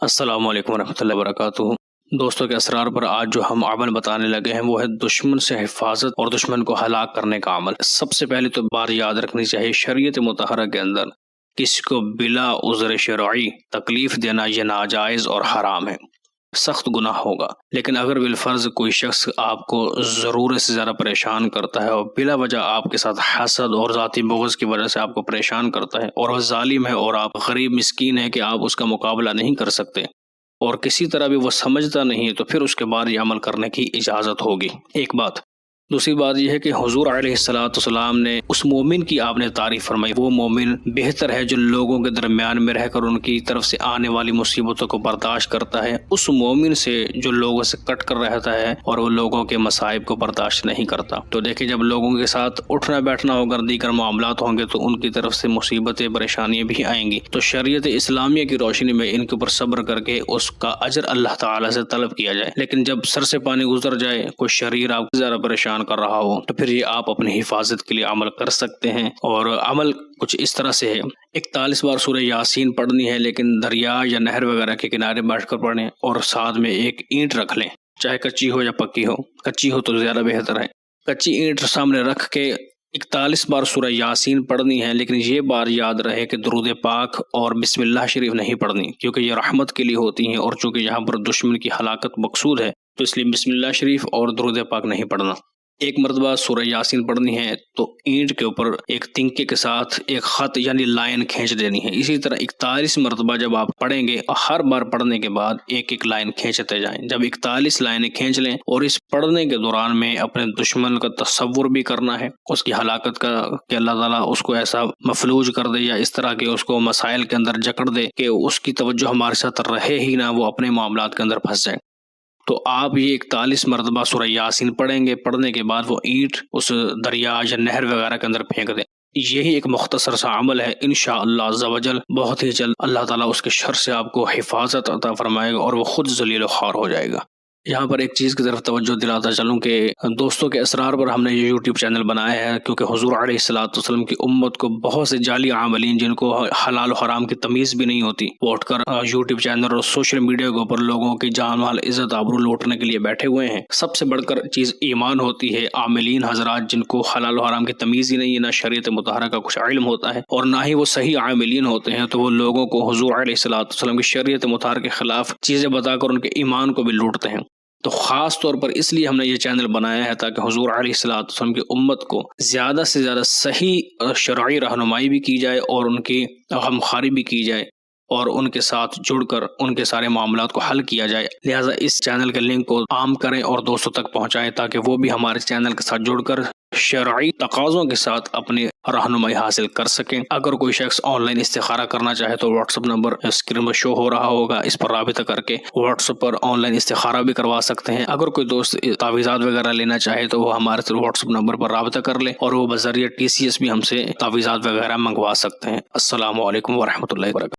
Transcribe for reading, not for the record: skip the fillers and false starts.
السلام علیکم ورحمۃ اللہ وبرکاتہ۔ دوستوں کے اسرار پر آج جو ہم عمل بتانے لگے ہیں وہ ہے دشمن سے حفاظت اور دشمن کو ہلاک کرنے کا عمل۔ سب سے پہلے تو بات یاد رکھنی چاہیے، شریعت مطہرہ کے اندر کسی کو بلا عذر شرعی تکلیف دینا یہ ناجائز اور حرام ہے، سخت گناہ ہوگا۔ لیکن اگر بالفرض کوئی شخص آپ کو ضرورت سے زیادہ پریشان کرتا ہے اور بلا وجہ آپ کے ساتھ حسد اور ذاتی بغض کی وجہ سے آپ کو پریشان کرتا ہے، اور وہ ظالم ہے اور آپ غریب مسکین ہیں کہ آپ اس کا مقابلہ نہیں کر سکتے، اور کسی طرح بھی وہ سمجھتا نہیں ہے، تو پھر اس کے بعد یہ عمل کرنے کی اجازت ہوگی، ایک بات۔ دوسری بات یہ ہے کہ حضور علیہ السلام نے اس مومن کی آپ نے تعریف فرمائی، وہ مومن بہتر ہے جو لوگوں کے درمیان میں رہ کر ان کی طرف سے آنے والی مصیبتوں کو برداشت کرتا ہے، اس مومن سے جو لوگوں سے کٹ کر رہتا ہے اور وہ لوگوں کے مصائب کو برداشت نہیں کرتا۔ تو دیکھیں، جب لوگوں کے ساتھ اٹھنا بیٹھنا ہوگا، دیگر معاملات ہوں گے، تو ان کی طرف سے مصیبتیں پریشانیاں بھی آئیں گی، تو شریعت اسلامیہ کی روشنی میں ان کے اوپر صبر کر کے اس کا اجر اللہ تعالیٰ سے طلب کیا جائے۔ لیکن جب سر سے پانی گزر جائے، کوئی شریر آپ کو زیادہ پریشان کر رہا ہو، تو پھر یہ آپ اپنی حفاظت کے لیے عمل کر سکتے ہیں، اور عمل کچھ اس طرح سے ہے۔ 41 بار سورہ یاسین پڑھنی ہے، لیکن دریا یا نہر وغیرہ کے کنارے بیٹھ کر پڑھیں، اور ساتھ میں ایک اینٹ رکھ لیں، چاہے کچی ہو یا پکی ہو، کچی ہو تو زیادہ بہتر ہے۔ کچی اینٹ سامنے رکھ کے 41 بار سورہ یاسین پڑھنی ہے، لیکن یہ بار یاد رہے کہ درود پاک اور بسم اللہ شریف نہیں پڑھنی، کیونکہ یہ رحمت کے لیے ہوتی ہیں، اور چونکہ یہاں پر دشمن کی ہلاکت مقصود ہے، تو اس لیے بسم اللہ شریف اور درود پاک نہیں پڑھنا۔ ایک مرتبہ سورہ یاسین پڑھنی ہے تو اینٹ کے اوپر ایک تنکے کے ساتھ ایک خط یعنی لائن کھینچ دینی ہے۔ اسی طرح 41 مرتبہ جب آپ پڑھیں گے، ہر بار پڑھنے کے بعد ایک ایک لائن کھینچتے جائیں۔ جب 41 لائنیں کھینچ لیں، اور اس پڑھنے کے دوران میں اپنے دشمن کا تصور بھی کرنا ہے، اس کی ہلاکت کا، کہ اللہ تعالیٰ اس کو ایسا مفلوج کر دے یا اس طرح کے اس کو مسائل کے اندر جکڑ دے کہ اس کی توجہ ہمارے ساتھ رہے ہی نہ، وہ اپنے معاملات کے اندر پھنس جائے۔ تو آپ یہ 41 مرتبہ سورہ یاسین پڑھیں گے، پڑھنے کے بعد وہ اینٹ اس دریا یا نہر وغیرہ کے اندر پھینک دیں۔ یہی ایک مختصر سا عمل ہے، انشاءاللہ عز و جل بہت ہی جلد اللہ تعالیٰ اس کے شر سے آپ کو حفاظت عطا فرمائے گا، اور وہ خود ذلیل و خوار ہو جائے گا۔ یہاں پر ایک چیز کی طرف توجہ دلاتا چلوں کہ دوستوں کے اسرار پر ہم نے یہ یوٹیوب چینل بنایا ہے، کیونکہ حضور علیہ السلام کی امت کو بہت سے جعلی عاملین جن کو حلال و حرام کی تمیز بھی نہیں ہوتی، وہ اٹھ کر یوٹیوب چینل اور سوشل میڈیا کے اوپر لوگوں کی جان مال عزت آبرو لوٹنے کے لیے بیٹھے ہوئے ہیں۔ سب سے بڑھ کر چیز ایمان ہوتی ہے۔ عاملین حضرات جن کو حلال و حرام کی تمیز ہی نہیں ہے، نہ شریعت مطہرہ کا کچھ علم ہوتا ہے، اور نہ ہی وہ صحیح عاملین ہوتے ہیں، تو وہ لوگوں کو حضور علیہ السلام کی شریعت مطہرہ کے خلاف چیزیں بتا کر ان کے ایمان کو بھی لوٹتے ہیں۔ تو خاص طور پر اس لیے ہم نے یہ چینل بنایا ہے تاکہ حضور علیہ السلام کی امت کو زیادہ سے زیادہ صحیح شرعی رہنمائی بھی کی جائے، اور ان کی غمخواری بھی کی جائے، اور ان کے ساتھ جڑ کر ان کے سارے معاملات کو حل کیا جائے۔ لہٰذا اس چینل کے لنک کو عام کریں اور دوستوں تک پہنچائیں، تاکہ وہ بھی ہمارے چینل کے ساتھ جڑ کر شرعی تقاضوں کے ساتھ اپنی رہنمائی حاصل کر سکیں۔ اگر کوئی شخص آن لائن استخارہ کرنا چاہے تو واٹس ایپ نمبر اسکرین پر شو ہو رہا ہوگا، اس پر رابطہ کر کے واٹس ایپ پر آن لائن استخارہ بھی کروا سکتے ہیں۔ اگر کوئی دوست تعویذات وغیرہ لینا چاہے تو وہ ہمارے واٹس ایپ نمبر پر رابطہ کر لے، اور وہ بذریعہ TCS بھی ہم سے تعویذات وغیرہ منگوا سکتے ہیں۔ السلام علیکم ورحمۃ اللہ وبرکاتہ۔